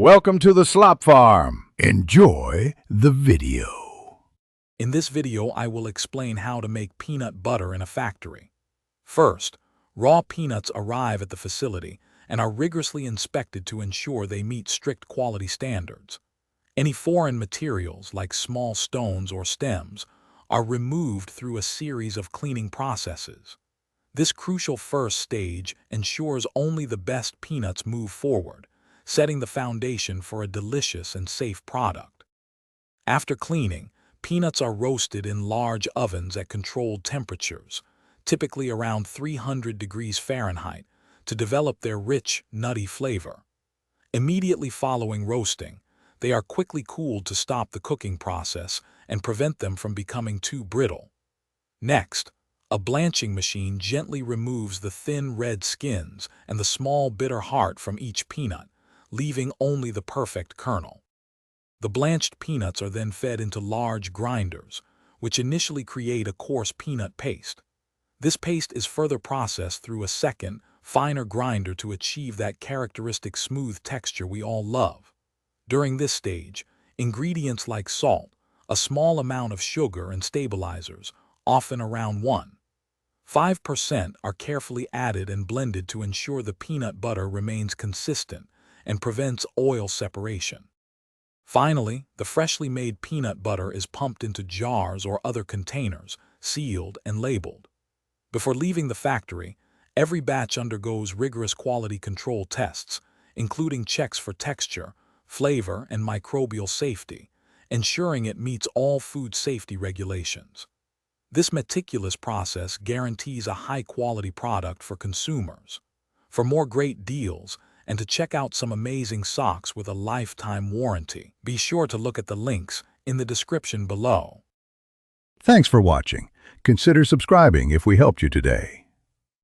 Welcome to the Slop Farm. Enjoy the video. In this video, I will explain how to make peanut butter in a factory. First, raw peanuts arrive at the facility and are rigorously inspected to ensure they meet strict quality standards. Any foreign materials, like small stones or stems, are removed through a series of cleaning processes. This crucial first stage ensures only the best peanuts move forward, setting the foundation for a delicious and safe product. After cleaning, peanuts are roasted in large ovens at controlled temperatures, typically around 300 degrees Fahrenheit, to develop their rich, nutty flavor. Immediately following roasting, they are quickly cooled to stop the cooking process and prevent them from becoming too brittle. Next, a blanching machine gently removes the thin red skins and the small bitter heart from each peanut, leaving only the perfect kernel. The blanched peanuts are then fed into large grinders, which initially create a coarse peanut paste. This paste is further processed through a second, finer grinder to achieve that characteristic smooth texture we all love. During this stage, ingredients like salt, a small amount of sugar and stabilizers, often around 1.5%, are carefully added and blended to ensure the peanut butter remains consistent and prevents oil separation. Finally, the freshly made peanut butter is pumped into jars or other containers, sealed and labeled. Before leaving the factory, every batch undergoes rigorous quality control tests, including checks for texture, flavor, and microbial safety, ensuring it meets all food safety regulations. This meticulous process guarantees a high-quality product for consumers. For more great deals, and to check out some amazing socks with a lifetime warranty, be sure to look at the links in the description below. Thanks for watching. Consider subscribing if we helped you today.